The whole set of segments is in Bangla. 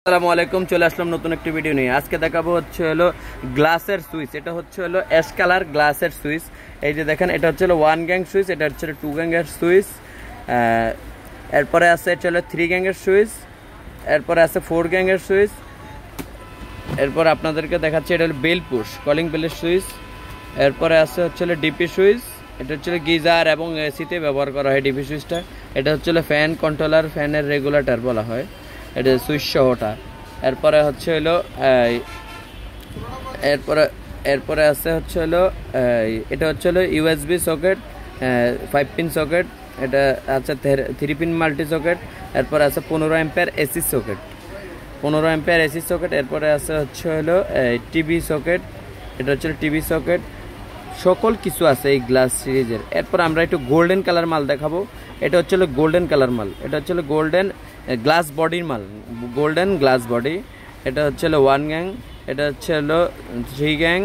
আসসালামু আলাইকুম, চলে আসলাম নতুন একটি ভিডিও নিয়ে। আজকে দেখাবো হচ্ছে হলো গ্লাসের সুইচ। এটা হচ্ছে হলো অ্যাশ কালার গ্লাসের সুইচ। এই যে দেখেন, এটা হচ্ছে হলো 1 গ্যাং সুইচ, এটা হচ্ছে 2 গ্যাংয়ের সুইচ, এরপরে আছে হচ্ছে হলো 3 গ্যাংয়ের সুইচ, এরপরে আছে 4 গ্যাংয়ের সুইচ। এরপর আপনাদেরকে দেখাচ্ছি এটা হলো বেল পুশ কলিং বেলের সুইচ। এরপরে আছে হচ্ছে হলো ডিপি সুইচ, এটা হচ্ছে গিজার এবং এসিতে ব্যবহার করা হয় ডিপি সুইচটা। এটা হচ্ছে হলো ফ্যান কন্ট্রোলার, ফ্যানের রেগুলেটর বলা হয় এটা সুইচ সহটা। এরপরে হচ্ছে হলো এরপরে আছে হচ্ছে হলো এটা হচ্ছে হলো ইউএসবি সকেট, 5 পিন সকেট। এটা আছে 3 পিন মাল্টি সকেট। এরপরে আছে 15 ampere AC socket, 15 ampere AC socket. এরপরে আছে হচ্ছে হলো টিভি সকেট, এটা হচ্ছে টিভি সকেট। সকল কিছু আছে এই গ্লাস সিরিজের। এরপর আমরা একটু গোল্ডেন কালার মাল দেখাবো। এটা হচ্ছে হলো গোল্ডেন কালার মাল, এটা হচ্ছে হলো গোল্ডেন গ্লাস বডির মাল, গোল্ডেন গ্লাস বডি। এটা হচ্ছে হলো 1 গ্যাং, এটা হচ্ছে হলো 3 গ্যাং,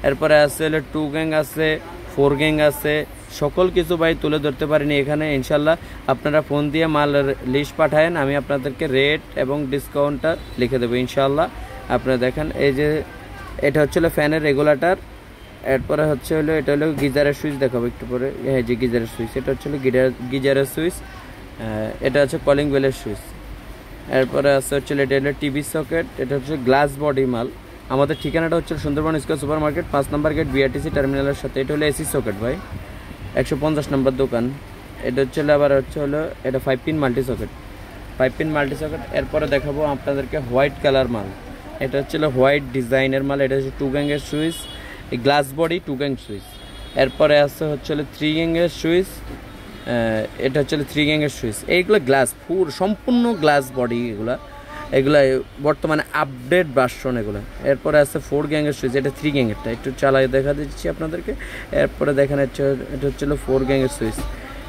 এরপরে আছে হলো 2 গ্যাং আছে, 4 গ্যাং আছে। সকল কিছু ভাই তুলে ধরতে পারিনি এখানে। ইনশাল্লাহ আপনারা ফোন দিয়ে মালের লিস্ট পাঠায়েন, আমি আপনাদেরকে রেট এবং ডিসকাউন্টটা লিখে দেবো ইনশাল্লাহ। আপনারা দেখেন, এই যে এটা হচ্ছে হলো ফ্যানের রেগুলেটর। এরপরে হচ্ছে হলো এটা হলো গিজারের সুইচ, দেখাবো একটু পরে। হ্যাঁ, যে গিজারের সুইচ, এটা হচ্ছে হলো গিজারের সুইচ। এটা হচ্ছে কলিং বেলের সুইচ। এরপরে আছে হচ্ছে এটা হলো টিভি সকেট, এটা হচ্ছে গ্লাস বডি মাল। আমাদের ঠিকানাটা হচ্ছে সুন্দরবন স্কয়ার সুপার মার্কেট, 5 নম্বর গেট, বিআরটিসি টার্মিনালের সাথে। এটা হলো এসি সকেট ভাই, 150 নম্বর দোকান। এটা হচ্ছে আবার হচ্ছে হলো এটা 5 pin multi socket, 5 pin multi socket. এরপরে দেখাবো আপনাদেরকে হোয়াইট কালার মাল। এটা হচ্ছে হোয়াইট ডিজাইনের মাল, এটা হচ্ছে 2 গ্যাংয়ের switch, glass body 2 gang switch. এরপরে আছে হচ্ছে 3 গ্যাংয়ের সুইচ, এটা হচ্ছে 3 গ্যাংয়ের সুইচ। এইগুলো গ্লাস সম্পূর্ণ গ্লাস বডি, এগুলা বর্তমানে আপডেট ভার্সন এগুলো। এরপরে আছে 4 গ্যাংয়ের সুইচ, এটা 3 গ্যাংয়েরটা একটু চালাই দেখা দিচ্ছি আপনাদেরকে। এরপরে দেখেন এটা হচ্ছে 4 গ্যাংয়ের সুইচ।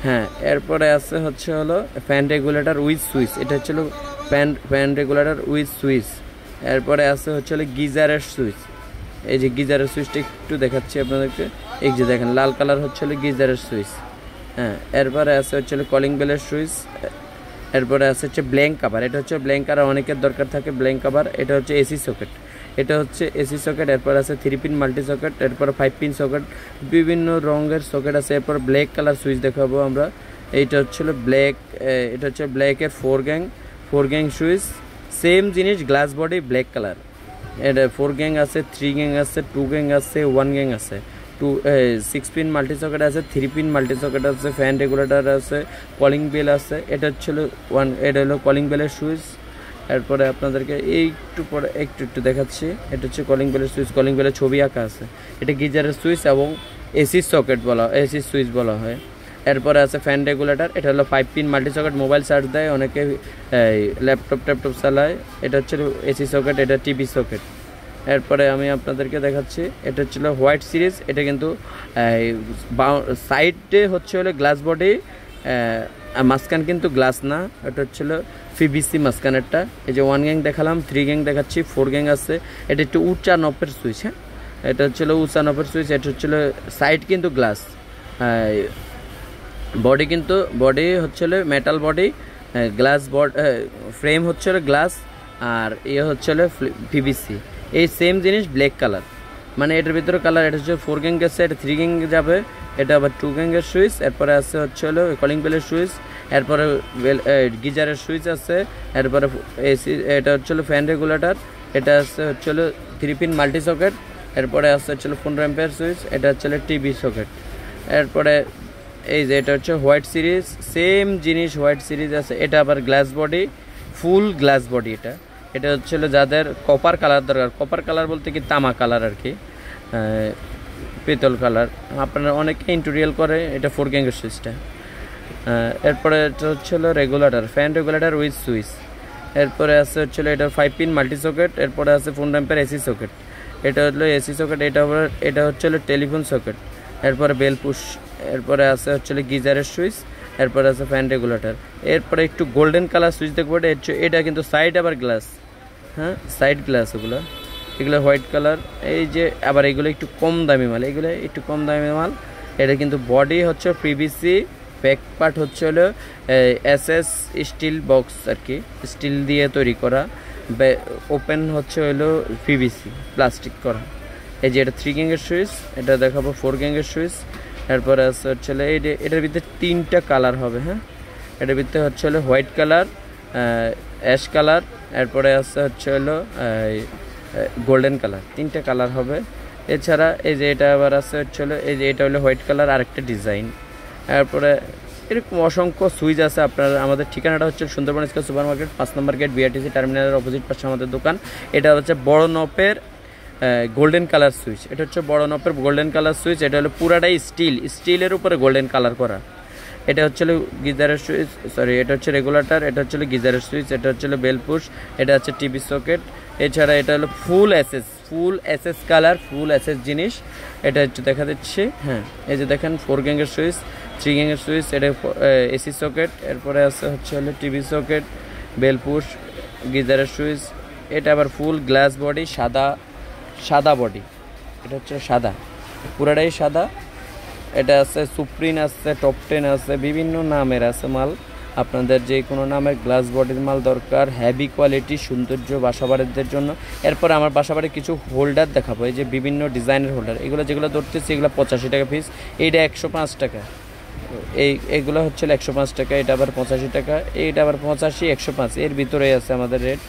হ্যাঁ, এরপরে আছে হচ্ছে হলো ফ্যান রেগুলেটর উইথ সুইচ, এটা হচ্ছে ফ্যান রেগুলেটর উইথ সুইচ। এরপরে আছে হচ্ছে গিজারের সুইচ। এই যে গিজারের সুইচটা একটু দেখাচ্ছি আপনাদেরকে। এই যে দেখেন লাল কালার হচ্ছে গিজারের সুইচ। হ্যাঁ, এরপরে আছে হচ্ছে কলিং বেলের সুইচ। এরপরে আছে হচ্ছে ব্ল্যাঙ্ক কাভার, এটা হচ্ছে ব্ল্যাঙ্ক কাভার অনেকের দরকার থাকে, ব্ল্যাঙ্ক কাভার। এটা হচ্ছে এসি সকেট, এটা হচ্ছে এসি সকেট। এরপর আছে 3 পিন মাল্টি সকেট, এরপর 5 পিন সকেট, বিভিন্ন রঙের সকেট আছে। এরপর ব্ল্যাক কালার সুইচ দেখাবো আমরা। এইটা হচ্ছে ব্ল্যাক, এটা হচ্ছে ব্ল্যাকের 4 গ্যাং সুইচ। সেম জিনিস, গ্লাস বডি, ব্ল্যাক কালার। এটা 4 গ্যাং আছে, 3 গ্যাং আছে, 2 গ্যাং আছে, 1 গ্যাং আছে। 6 পিন মাল্টি সকেট আছে, 3 পিন মাল্টি সকেট আছে, ফ্যান রেগুলেটর আছে, কলিং বেল আছে। এটা হচ্ছে এটা হলো কলিং বেলের সুইচ। এরপরে আপনাদেরকে একটু পরে একটু দেখাচ্ছি। এটা হচ্ছে কলিং বেলের সুইচ, কলিং বেলের ছবি আঁকা আছে। এটা গিজারের সুইচ এবং এসি সকেট এসি সুইচ বলা হয়। এরপরে আছে ফ্যান রেগুলেটর, এটা হলো 5 pin multi socket, mobile charge দেয় অনেকে, ল্যাপটপ চালায়। এটা হচ্ছে এসি সকেট, এটা টিভি সকেট। এরপরে আমি আপনাদেরকে দেখাচ্ছি, এটা হচ্ছিল হোয়াইট সিরিজ। এটা কিন্তু সাইডে হচ্ছে হলো গ্লাস বডি, মাঝখান কিন্তু গ্লাস না, এটা হচ্ছিল পিভিসি মাঝখানেরটা। এই যে 1 গ্যাং দেখালাম, 3 গ্যাং দেখাচ্ছি, 4 গ্যাং আছে। এটা একটু উঁচা নপের সুইচ। হ্যাঁ, এটা হচ্ছিল উঁচা নপের সুইচ। এটা হচ্ছিল সাইড কিন্তু গ্লাস, বডি হচ্ছিল মেটাল বডি, গ্লাস ফ্রেম হচ্ছিল গ্লাস, আর হচ্ছে পিভিসি। এই সেম জিনিস ব্ল্যাক কালার, মানে এটার ভিতরে কালার। এটা হচ্ছে 4 গ্যাং গেছে, এটা 3 গ্যাং যাবে, এটা আবার 2 গ্যাংয়ের সুইচ। এরপরে আছে হচ্ছে কলিং বেলের সুইচ। এরপরে গিজারের সুইচ আছে। এরপরে এসি, এটা হচ্ছে ফ্যান রেগুলেটর। এটা আছে হচ্ছে 3 পিন মাল্টি সকেট। এরপরে আছে হচ্ছে 15 অ্যাম্পিয়ার সুইচ, এটা হচ্ছে টিভি সকেট। এরপরে এই যে এটা হচ্ছে হোয়াইট সিরিজ, সেম জিনিস হোয়াইট সিরিজ আছে। এটা আবার গ্লাস বডি, ফুল গ্লাস বডি। এটা হচ্ছে যাদের কপার কালার দরকার, কপার কালার বলতে কি তামা কালার আর কি, পিতল কালার। আপনারা অনেকে ইন্টেরিয়াল করে। এটা 4 গ্যাংয়ের সুইচটা। এরপরে এটা হচ্ছে regulator, fan regulator with switch. এরপরে আছে হচ্ছে এটা 5 পিন মাল্টি সকেট। এরপরে আছে 15 অ্যাম্পিয়ার এসি সকেট, এটা হলো এসি সকেট। এটা হচ্ছে টেলিফোন সকেট। এরপরে বেল পুশ। এরপরে আছে হচ্ছে গিজারের সুইচ। এরপরে আছে ফ্যান রেগুলেটর। এরপরে একটু গোল্ডেন কালার সুইচ দেখবো। এটা কিন্তু সাইড আবার গ্লাস, হ্যাঁ সাইড গ্লাস। এগুলো হোয়াইট কালার। এই যে আবার এগুলো একটু কম দামি মাল, এগুলো একটু কম দামি মাল। এটা কিন্তু বডি হচ্ছে পিভিসি, ব্যাক পার্ট হচ্ছে হলো এসএস স্টিল বক্স আর কি, স্টিল দিয়ে তৈরি করা। ওপেন হচ্ছে হলো পিভিসি প্লাস্টিক করা। এই যে এটা 3 গ্যাংয়ের সুইচ, এটা দেখাবো 4 গ্যাংয়ের সুইচ। এরপরে আছে হচ্ছে এটার ভিতরে 3টা কালার হবে। হ্যাঁ, এটার ভিতরে হচ্ছে হলো হোয়াইট কালার, অ্যাশ কালার, এরপরে আছে হচ্ছে হলো গোল্ডেন কালার, 3টা কালার হবে। এছাড়া এই যে এটা আবার আছে হচ্ছে হলো এই যে এটা হলো হোয়াইট কালার আরেকটা ডিজাইন। এরপরে এরকম অসংখ্য সুইচ আছে। আপনার আমাদের ঠিকানাটা হচ্ছে সুন্দরবন স্কয়ার সুপার মার্কেট, 5 নম্বর গেট, বিআরটিসি টার্মিনালের অপোজিট পাশে আমাদের দোকান। এটা হচ্ছে বড় নপের গোল্ডেন কালার সুইচ। এটা হচ্ছে বড় নপের গোল্ডেন কালার সুইচ। এটা হলো পুরাটাই স্টিলের উপরে গোল্ডেন কালার করা। এটা হচ্ছে গিজারের সুইচ, সরি এটা হচ্ছে রেগুলেটর, এটা হচ্ছে গিজারের সুইচ, এটা হচ্ছে বেল পুশ, এটা হচ্ছে টিভি সকেট। এছাড়া এটা হলো ফুল এসএস কালার, ফুল এসএস জিনিস। এটা হচ্ছে দেখা দিচ্ছে। হ্যাঁ, এই যে দেখেন 4 গ্যাংয়ের সুইচ, 3 গ্যাংয়ের সুইচ, এটা এসি সকেট। এরপরে আছে হচ্ছে হলো টিভি সকেট, বেল পুশ, গিজারের সুইচ। এটা আবার ফুল গ্লাস বডি, সাদা বডি। এটা হচ্ছে সাদা, পুরাটাই সাদা। এটা আছে সুপ্রিম আছে, টপ 10 আছে, বিভিন্ন নামের আছে মাল। আপনাদের যে কোনো নামের গ্লাস বডির মাল দরকার, হেভি কোয়ালিটি, সৌন্দর্য বাসাবাড়িদের জন্য। এরপর আমার বাসাবাড়ির কিছু হোল্ডার দেখাবো, এই যে বিভিন্ন ডিজাইনের হোল্ডার। এগুলো যেগুলো ধরতেছি এগুলো 85 টাকা পিস, এইটা 105 টাকা। এইগুলো হচ্ছে 105 টাকা, এটা আবার 85 টাকা, এইটা আবার 85, 105, এর ভিতরেই আছে আমাদের রেট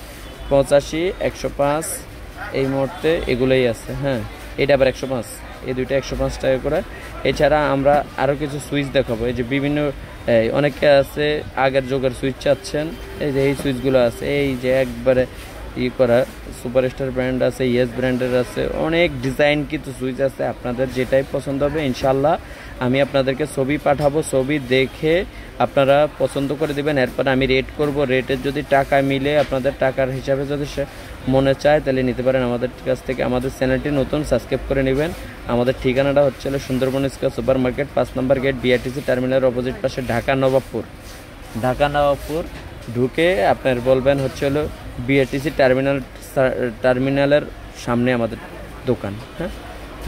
85, 105 এই মুহূর্তে এগুলোই আছে। হ্যাঁ, এটা আবার 105, এই দুইটা 105 টাকা করে। এছাড়া আমরা আরও কিছু সুইচ দেখাবো। এই যে বিভিন্ন অনেকে আছে আগের যুগের সুইচ চাচ্ছেন, এই যে এই সুইচগুলো আছে, এই যে একবারে করা সুপারস্টার ব্র্যান্ড আছে, ইয়েস ব্র্যান্ডের আছে, অনেক ডিজাইন কিন্তু সুইচ আছে। আপনাদের যেটাই পছন্দ হবে ইনশাল্লাহ আমি আপনাদেরকে ছবি পাঠাবো, ছবি দেখে আপনারা পছন্দ করে দেবেন। এরপর আমি রেট করব, রেটের যদি টাকা মিলে আপনাদের টাকার হিসাবে যদি মনে চায় তাহলে নিতে পারেন আমাদের কাছ থেকে। আমাদের চ্যানেলটি নতুন, সাবস্ক্রাইব করে নেবেন। আমাদের ঠিকানাটা হচ্ছে সুন্দরবন স্কয়ার সুপার মার্কেট, 5 নম্বর গেট, বিআরটিসি টার্মিনালের অপোজিট পাশে, ঢাকা নবাবপুর ঢুকে আপনার বলবেন হচ্ছে হলো বিআরটিসি টার্মিনালের সামনে আমাদের দোকান। হ্যাঁ,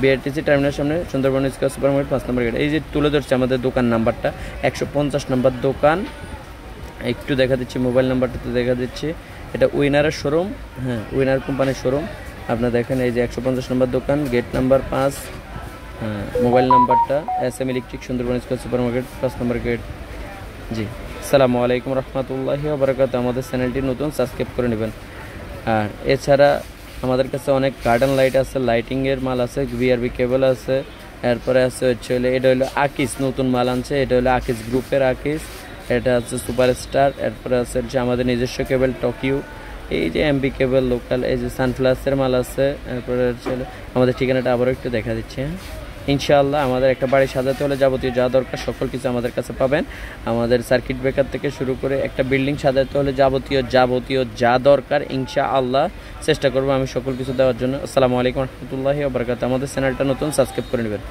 বিআরটিসি টার্মিনালের সামনে সুন্দরবন স্কয়ার সুপার মার্কেট, 5 নম্বর গেট। এই যে তুলে ধরছে আমাদের দোকান নাম্বারটা, 150 নম্বর দোকান। একটু দেখা দিচ্ছি মোবাইল নাম্বারটা, তো দেখা দিচ্ছি এটা উইনারের শোরুম। হ্যাঁ, উইনার কোম্পানির শোরুম। আপনারা দেখেন এই যে 150 নম্বর দোকান, গেট নাম্বার 5। হ্যাঁ, মোবাইল নাম্বারটা SM electric, Sundarban square super market, 5 নম্বর গেট। জি, আসসালামু আলাইকুম রহমতুল্লাহি ওয়া বারাকাতুহু। আমাদের চ্যানেলটি নতুন, সাবস্ক্রাইব করে নেবেন। আর এছাড়া আমাদের কাছে অনেক গার্ডেন লাইট আছে, লাইটিংয়ের মাল আছে, বিআরবি কেবল আছে। এরপরে আছে হচ্ছে এটা হলো আকিস, নতুন মাল আনছে, এটা হলো আকিস গ্রুপের আকিস। এটা হচ্ছে সুপারস্টার। এরপরে আছে হচ্ছে আমাদের নিজস্ব কেবল টোকিও, এই যে এমবি কেবল লোকাল, এই যে সানপ্লাসের মাল আছে। এরপরে হচ্ছে আমাদের ঠিকানাটা আবারও একটু দেখা দিচ্ছে। ইনশাআল্লাহ আমাদের একটা বাড়ি সাজাতে হলে যাবতীয় যা দরকার সকল কিছু আমাদের কাছে পাবেন। আমাদের সার্কিট ব্রেকার থেকে শুরু করে একটা বিল্ডিং সাজাতে হলে যাবতীয় যা দরকার ইনশাআল্লাহ চেষ্টা করবো আমি সকল কিছু দেওয়ার জন্য। আসসালামু আলাইকুম রহমতুল্লাহি ওয়া বারাকাতুহু। আমাদের চ্যানেলটা নতুন, সাবস্ক্রাইব করে নেবেন।